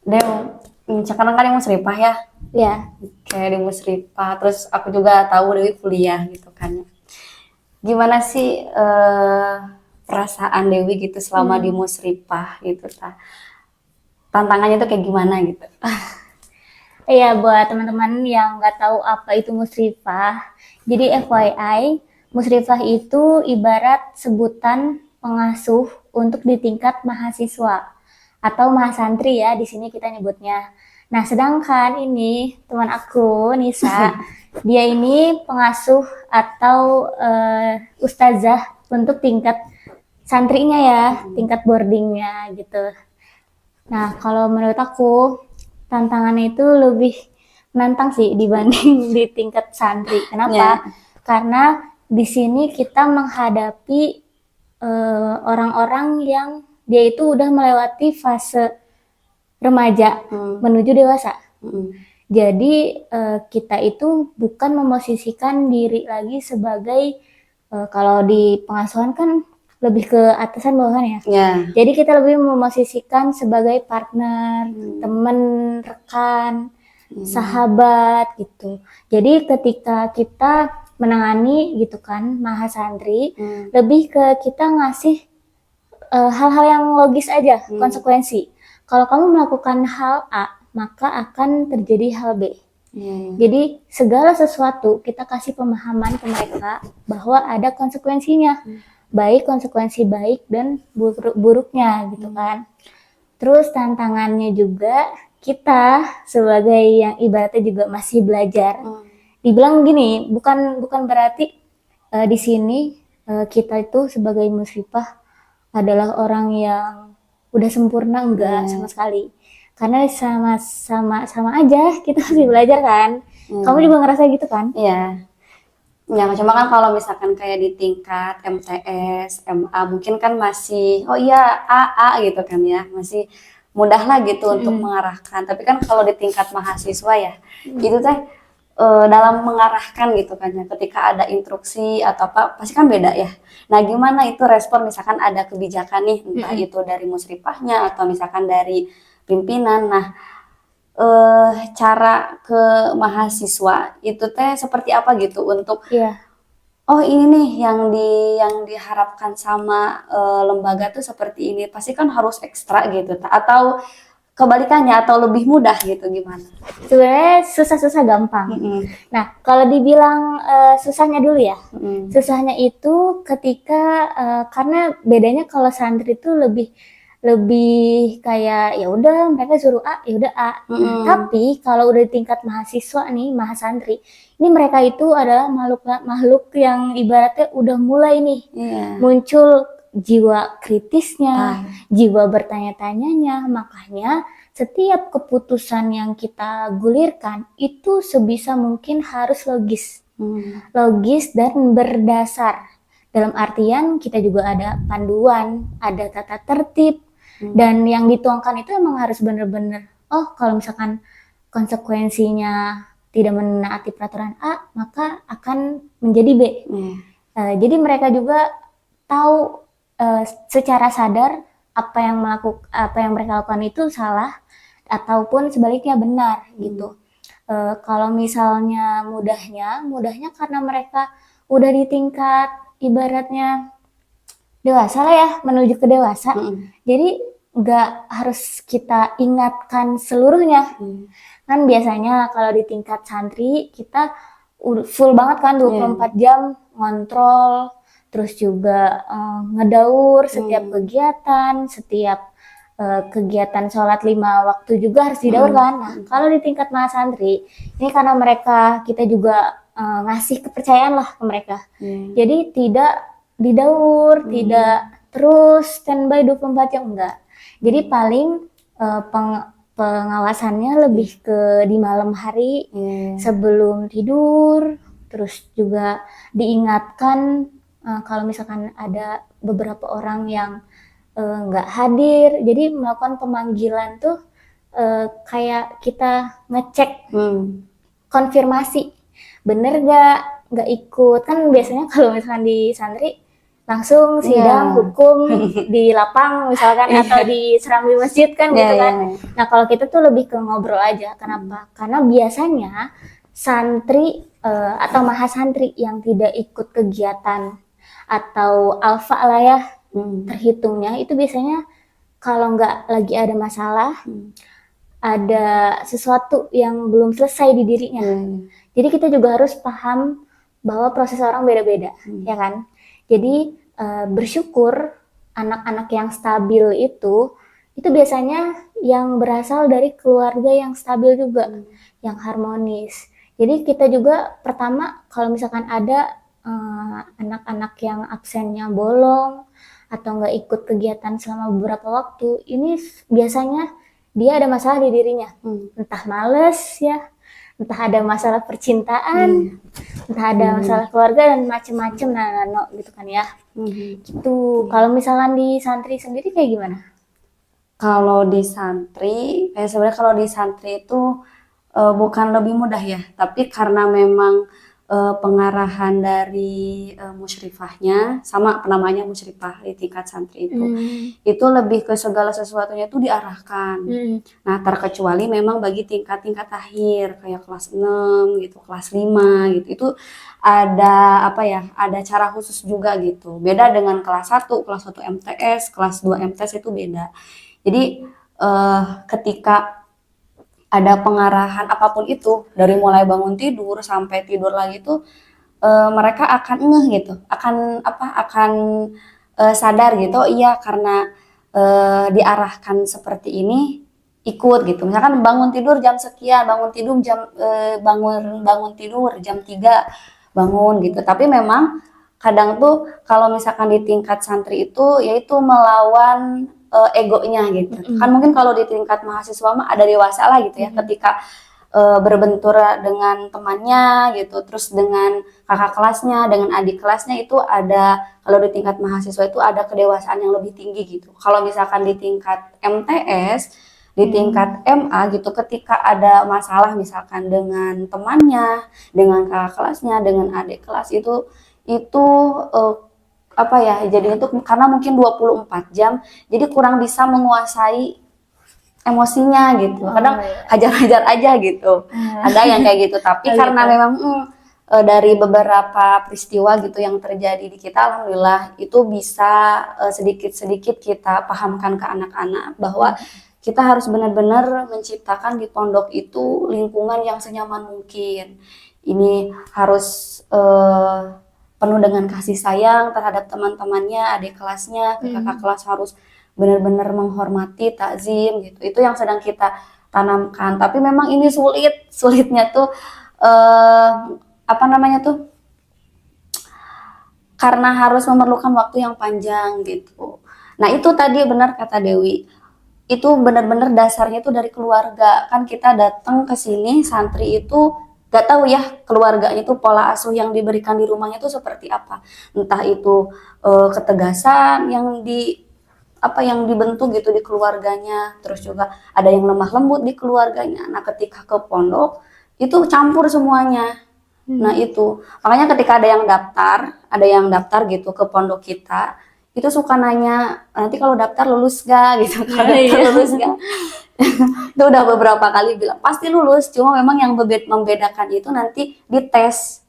Dew, sekarang kan di Musripah ya, Ya, kayak di Musripah. Terus aku juga tahu Dewi kuliah gitu kan. Gimana sih perasaan Dewi gitu selama di hmm. Musripah gitu, tantangannya tuh kayak gimana gitu? Iya, buat teman-teman yang nggak tahu apa itu musrifah, jadi FYI, musrifah itu ibarat sebutan pengasuh untuk di tingkat mahasiswa atau mahasantri ya, di sini kita nyebutnya. Nah, sedangkan ini teman aku, Nisa, dia ini pengasuh atau ustazah untuk tingkat santrinya ya, tingkat boardingnya gitu. Nah, kalau menurut aku tantangannya itu lebih menantang sih dibanding di tingkat santri. Ya, Kenapa? Karena di sini kita menghadapi orang-orang yang dia itu udah melewati fase remaja menuju dewasa. mm, Jadi kita itu bukan memosisikan diri lagi sebagai kalau di pengasuhan kan lebih ke atasan bawahan ya. ya, Jadi kita lebih memosisikan sebagai partner, teman, rekan, sahabat gitu. Jadi ketika kita menangani gitu kan mahasantri, lebih ke kita ngasih hal-hal yang logis aja, konsekuensi. Kalau kamu melakukan hal A, maka akan terjadi hal B. ya, Jadi segala sesuatu kita kasih pemahaman ke mereka bahwa ada konsekuensinya, baik konsekuensi baik dan buruknya gitu kan. Terus tantangannya juga kita sebagai yang ibaratnya juga masih belajar. Dibilang gini, bukan bukan berarti di sini kita itu sebagai musrifah adalah orang yang udah sempurna, enggak sama sekali. Karena sama aja kita masih belajar kan. Kamu juga ngerasa gitu kan? ya. Ya, cuma kan kalau misalkan kayak di tingkat MTS, MA mungkin kan masih, oh iya A gitu kan ya, masih mudah lah gitu untuk mengarahkan. Tapi kan kalau di tingkat mahasiswa ya, itu teh dalam mengarahkan gitu kan ya, ketika ada instruksi atau apa, pasti kan beda ya. Nah, gimana itu respon misalkan ada kebijakan nih, entah itu dari musripahnya atau misalkan dari pimpinan. Nah, cara ke mahasiswa itu teh seperti apa gitu untuk Iya. oh ini nih yang diharapkan sama lembaga tuh seperti ini pasti kan harus ekstra gitu atau kebalikannya atau lebih mudah gitu gimana? Sebenarnya susah-susah gampang. Mm-mm. Nah, kalau dibilang susahnya dulu ya. Mm-mm. Susahnya itu ketika karena bedanya kalau santri itu lebih lebih kayak ya udah mereka suruh A, ya udah A. Nah, Mm-mm. tapi kalau udah di tingkat mahasiswa nih, mahasantri, ini mereka itu adalah makhluk makhluk yang ibaratnya udah mulai nih Iya. muncul jiwa kritisnya, Ah. jiwa bertanya-tanyanya. Makanya setiap keputusan yang kita gulirkan itu sebisa mungkin harus logis. Logis dan berdasar. Dalam artian kita juga ada panduan, ada tata tertib, dan yang dituangkan itu emang harus benar-benar, oh kalau misalkan konsekuensinya tidak menaati peraturan A, maka akan menjadi B. Jadi mereka juga tahu secara sadar apa yang mereka lakukan itu salah ataupun sebaliknya benar gitu. Kalau misalnya mudahnya karena mereka udah di tingkat ibaratnya dewasa lah ya, menuju ke dewasa. Jadi nggak harus kita ingatkan seluruhnya. Kan biasanya kalau di tingkat santri kita full banget kan 24 jam ngontrol, terus juga ngedaur setiap kegiatan, setiap kegiatan sholat 5 waktu juga harus didaur kan. Nah, kalau di tingkat mahasantri, ini karena mereka kita juga ngasih kepercayaan lah ke mereka. Jadi tidak didaur, tidak terus standby 24 jam enggak. Jadi paling pengawasannya lebih ke di malam hari sebelum tidur, terus juga diingatkan kalau misalkan ada beberapa orang yang nggak hadir, jadi melakukan pemanggilan tuh kayak kita ngecek konfirmasi bener nggak ikut kan biasanya kalau misalkan di santri langsung sidang Iya. hukum di lapang misalkan atau di serambi masjid kan Iya, gitu kan. iya. Nah kalau kita tuh lebih ke ngobrol aja. Kenapa? Karena biasanya santri atau mahasantri yang tidak ikut kegiatan atau alfa lah ya terhitungnya itu biasanya kalau nggak lagi ada masalah, ada sesuatu yang belum selesai di dirinya. Jadi kita juga harus paham bahwa proses orang beda-beda, ya kan? Jadi bersyukur anak-anak yang stabil itu biasanya yang berasal dari keluarga yang stabil juga, yang harmonis. Jadi kita juga pertama kalau misalkan ada anak-anak yang absennya bolong atau nggak ikut kegiatan selama beberapa waktu, ini biasanya dia ada masalah di dirinya, entah males ya, entah ada masalah percintaan, entah ada masalah keluarga dan macem-macem nah gitu kan ya. Gitu. Kalau misalkan di santri sendiri kayak gimana? Kalau di santri, sebenarnya kalau di santri itu bukan lebih mudah ya, tapi karena memang pengarahan dari musyrifahnya, sama namanya musyrifah di tingkat santri itu lebih ke segala sesuatunya itu diarahkan. Nah, terkecuali memang bagi tingkat-tingkat akhir kayak kelas 6 gitu, kelas 5 gitu. Itu ada apa ya? Ada cara khusus juga gitu. Beda dengan kelas 1 MTS, kelas 2 MTS itu beda. Jadi ketika ada pengarahan apapun itu dari mulai bangun tidur sampai tidur lagi tuh mereka akan ngeh gitu, akan sadar gitu, oh iya karena diarahkan seperti ini ikut gitu. Misalkan bangun tidur jam sekian, bangun tidur jam 3 bangun gitu. Tapi memang kadang tuh kalau misalkan di tingkat santri itu yaitu melawan egonya gitu. Kan mungkin kalau di tingkat mahasiswa mah ada dewasa lah gitu ya, ketika berbentur dengan temannya gitu, terus dengan kakak kelasnya, dengan adik kelasnya itu ada, kalau di tingkat mahasiswa itu ada kedewasaan yang lebih tinggi gitu. Kalau misalkan di tingkat MTS, di tingkat MA gitu, ketika ada masalah misalkan dengan temannya, dengan kakak kelasnya, dengan adik kelas itu apa ya, jadi itu karena mungkin 24 jam jadi kurang bisa menguasai emosinya gitu. Kadang hajar-hajar aja gitu. Ada yang kayak gitu, tapi karena memang dari beberapa peristiwa gitu yang terjadi di kita, alhamdulillah itu bisa sedikit-sedikit kita pahamkan ke anak-anak bahwa kita harus benar-benar menciptakan di pondok itu lingkungan yang senyaman mungkin. Ini harus penuh dengan kasih sayang terhadap teman-temannya, adik kelasnya, kakak kelas harus benar-benar menghormati, takzim gitu. Itu yang sedang kita tanamkan. Tapi memang ini sulitnya tuh apa namanya tuh? Karena harus memerlukan waktu yang panjang gitu. Nah, itu tadi benar kata Dewi. Itu benar-benar dasarnya itu dari keluarga. Kan kita datang ke sini santri itu gak tahu ya keluarganya itu pola asuh yang diberikan di rumahnya itu seperti apa, entah itu ketegasan yang dibentuk gitu di keluarganya, terus juga ada yang lemah lembut di keluarganya. Nah ketika ke pondok itu campur semuanya. Nah itu makanya ketika ada yang daftar gitu ke pondok kita itu suka nanya, nanti kalau daftar lulus gak gitu, kalau daftar lulus gak. Itu udah beberapa kali bilang pasti lulus, cuma memang yang membedakan itu nanti dites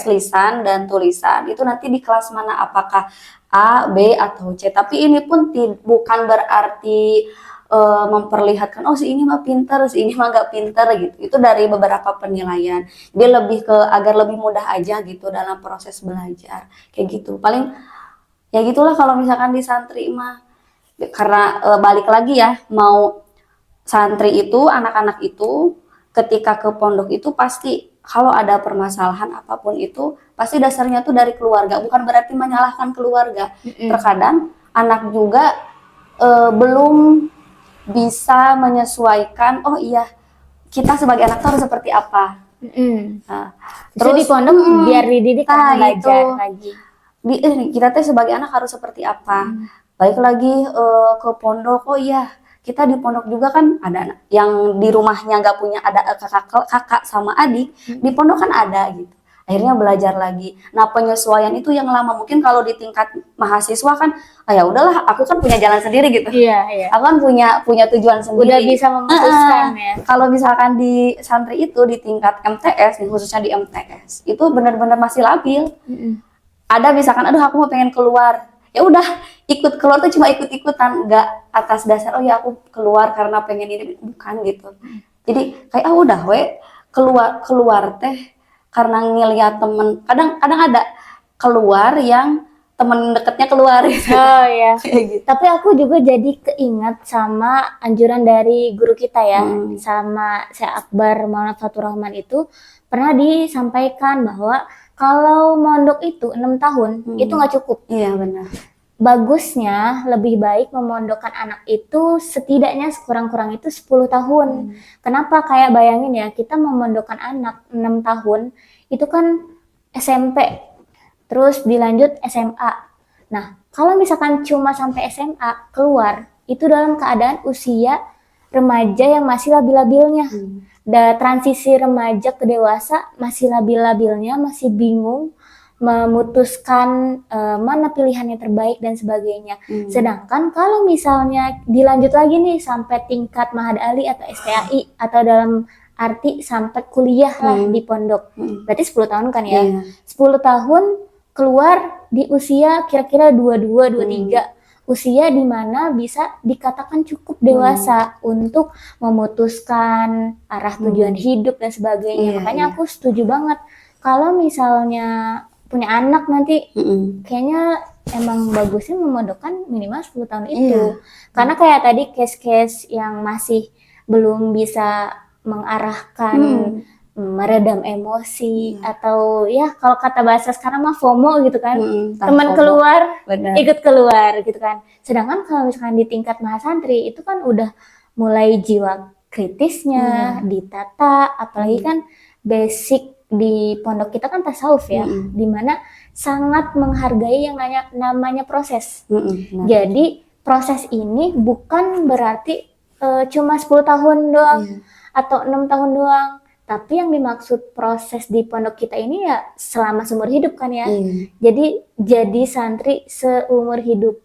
lisan dan tulisan itu nanti di kelas mana, apakah A, B atau C. Tapi ini pun bukan berarti memperlihatkan oh si ini mah pintar, si ini mah gak pintar gitu. Itu dari beberapa penilaian. Dia lebih ke agar lebih mudah aja gitu dalam proses belajar kayak gitu. Paling ya gitulah kalau misalkan di santri mah, karena balik lagi ya, mau santri itu, anak-anak itu ketika ke pondok itu pasti kalau ada permasalahan apapun itu pasti dasarnya tuh dari keluarga, bukan berarti menyalahkan keluarga. Terkadang anak juga belum bisa menyesuaikan, oh iya kita sebagai anak tuh harus seperti apa. Nah, terus di pondok biar dididik kan belajar lagi. Kita tuh sebagai anak harus seperti apa. Balik lagi ke pondok, oh iya kita di pondok juga kan ada yang di rumahnya nggak punya ada kakak sama adik, di pondok kan ada gitu. akhirnya belajar lagi. Nah, penyesuaian itu yang lama. Mungkin kalau di tingkat mahasiswa kan, ya udahlah, aku kan punya jalan sendiri gitu. Iya, iya. Aku kan punya tujuan sendiri. Udah bisa memutuskan ya. Kalau misalkan di santri itu di tingkat MTS, khususnya di MTS, itu benar-benar masih labil. Ada misalkan, aduh aku mau pengen keluar, ya udah ikut keluar tuh cuma ikut-ikutan, nggak atas dasar oh ya aku keluar karena pengen ini, bukan gitu. Jadi kayak udah keluar teh karena ngeliat temen, kadang ada keluar yang temen deketnya keluar gitu. Oh iya. Kayak gitu. Tapi aku juga jadi keingat sama anjuran dari guru kita ya, sama Syekh Akbar Maulana Fatur Rahman itu pernah disampaikan bahwa kalau mondok itu 6 tahun itu nggak cukup. Iya benar. Bagusnya lebih baik memondokkan anak itu setidaknya sekurang-kurang itu 10 tahun. Kenapa? Kayak bayangin ya, kita memondokkan anak 6 tahun itu kan SMP, terus dilanjut SMA. Nah, kalau misalkan cuma sampai SMA keluar, itu dalam keadaan usia remaja yang masih labil-labilnya. Transisi remaja ke dewasa masih labil-labilnya, masih bingung memutuskan mana pilihan yang terbaik dan sebagainya. Sedangkan kalau misalnya dilanjut lagi nih sampai tingkat Mahad Ali atau STAI atau dalam arti sampai kuliah lah di pondok. Berarti 10 tahun kan ya? 10 tahun keluar di usia kira-kira 22, 23. Usia di mana bisa dikatakan cukup dewasa untuk memutuskan arah tujuan hidup dan sebagainya. Makanya aku setuju banget kalau misalnya punya anak nanti kayaknya emang bagusnya memondokkan minimal 10 tahun itu. Karena kayak tadi case-case yang masih belum bisa mengarahkan meredam emosi atau ya kalau kata bahasa sekarang mah FOMO gitu kan, teman keluar ikut keluar gitu kan. Sedangkan kalau misalkan di tingkat mahasantri itu kan udah mulai jiwa kritisnya ditata, apalagi kan basic di pondok kita kan tasawuf ya, dimana sangat menghargai yang namanya proses. Jadi proses ini bukan berarti cuma 10 tahun doang atau 6 tahun doang. Tapi yang dimaksud proses di pondok kita ini ya selama seumur hidup kan ya. Jadi santri seumur hidup.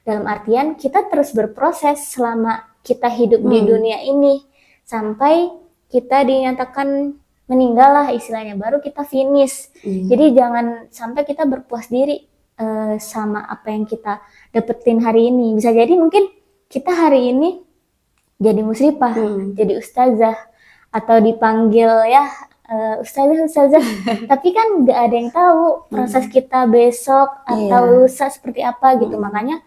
Dalam artian kita terus berproses selama kita hidup di dunia ini. Sampai kita dinyatakan meninggal lah istilahnya. Baru kita finish. Jadi jangan sampai kita berpuas diri sama apa yang kita dapetin hari ini. Bisa jadi mungkin kita hari ini jadi musyrifah, jadi ustazah, atau dipanggil ya ustazah tapi kan nggak ada yang tahu proses kita besok atau lusa seperti apa gitu. Makanya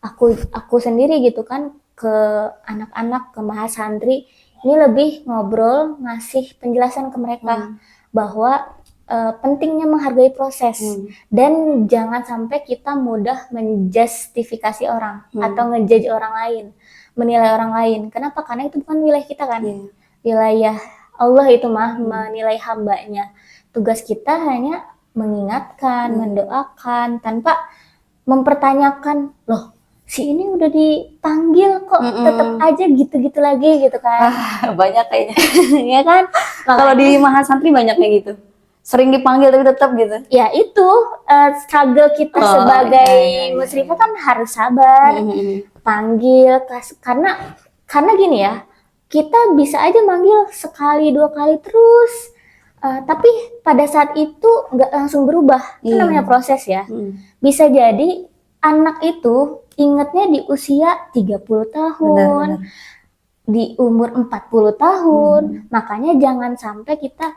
aku sendiri gitu kan ke anak-anak, ke mahasantri ini lebih ngobrol, ngasih penjelasan ke mereka bahwa pentingnya menghargai proses dan jangan sampai kita mudah menjustifikasi orang atau ngejudge orang lain, menilai orang lain. Kenapa? Karena itu bukan wilayah kita kan. Wilayah Allah itu mah menilai hambanya. Tugas kita hanya mengingatkan, mendoakan tanpa mempertanyakan, loh si ini udah dipanggil kok tetap aja gitu-gitu lagi gitu kan. Banyak kayaknya. Ya kan? Kalau di mahasantri banyak kayak gitu. Sering dipanggil tapi tetap gitu. Ya itu struggle kita sebagai musyrifah kan harus sabar. Panggil karena gini ya. Kita bisa aja manggil sekali, 2 kali terus, tapi pada saat itu nggak langsung berubah. Itu namanya proses ya. Bisa jadi anak itu ingatnya di usia 30 tahun, di umur 40 tahun. Makanya jangan sampai kita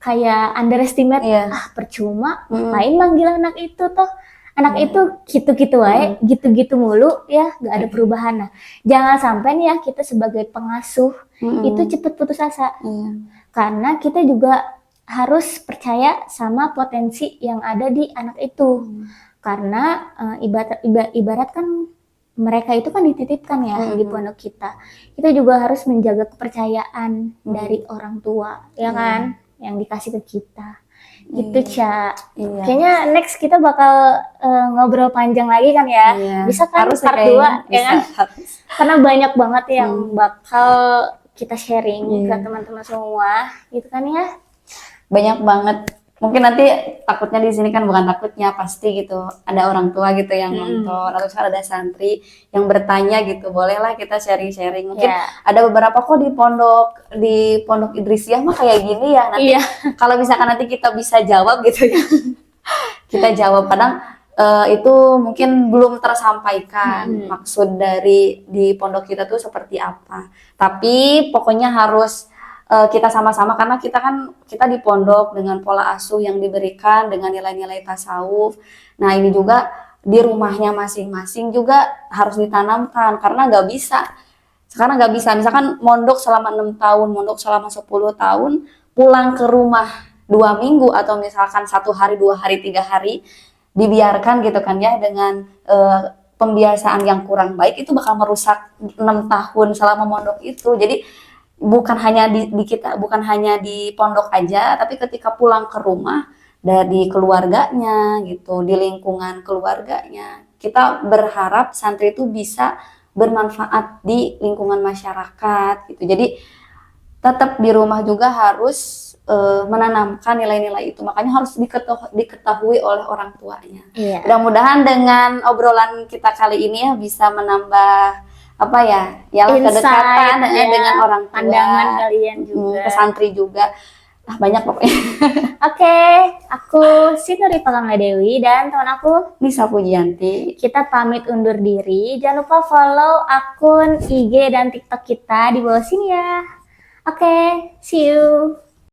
kayak underestimate, percuma, main manggil anak itu toh. Anak itu gitu-gitu wae, gitu-gitu mulu ya, nggak ada perubahan. Nah, jangan sampai nih ya kita sebagai pengasuh itu cepet putus asa. Karena kita juga harus percaya sama potensi yang ada di anak itu. Karena ibarat kan mereka itu kan dititipkan ya di pondok kita. Kita juga harus menjaga kepercayaan dari orang tua, ya kan, yang dikasih ke kita. Gitu Ca. Kayaknya next kita bakal ngobrol panjang lagi kan ya. Bisa kan harus part 2 ya kan? Karena banyak banget yang bakal kita sharing ke teman-teman semua gitu kan ya. banyak banget. Mungkin nanti takutnya di sini kan bukan takutnya pasti gitu. Ada orang tua gitu yang nonton atau misalnya ada santri yang bertanya gitu. Bolehlah kita sharing-sharing. Mungkin Ya. ada beberapa kok di pondok Idrisiyah mah kayak gini ya. Nanti Iya. kalau misalkan nanti kita bisa jawab gitu ya. Kita jawab kadang itu mungkin belum tersampaikan maksud dari di pondok kita tuh seperti apa. Tapi pokoknya harus kita sama-sama karena kita di pondok dengan pola asuh yang diberikan dengan nilai-nilai tasawuf. Nah ini juga di rumahnya masing-masing juga harus ditanamkan karena nggak bisa. Sekarang nggak bisa. Misalkan mondok selama 6 tahun, mondok selama 10 tahun, pulang ke rumah 2 minggu atau misalkan 1 hari, 2 hari, 3 hari dibiarkan gitu kan ya dengan pembiasaan yang kurang baik itu bakal merusak 6 tahun selama mondok itu. Jadi bukan hanya di pondok aja, tapi ketika pulang ke rumah dari keluarganya gitu, di lingkungan keluarganya, kita berharap santri itu bisa bermanfaat di lingkungan masyarakat gitu. Jadi tetap di rumah juga harus menanamkan nilai-nilai itu. Makanya harus diketahui oleh orang tuanya. Iya. Mudah-mudahan dengan obrolan kita kali ini ya bisa menambah apa ya, Insight, kedekatan ya, dengan orang tua, pandangan kalian juga. ke santri juga. Nah, banyak pokoknya. Oke, aku Sinuri Pangangga Dewi dan teman aku Nisa Pujianti. kita pamit undur diri. Jangan lupa follow akun IG dan TikTok kita di bawah sini ya. Oke, see you.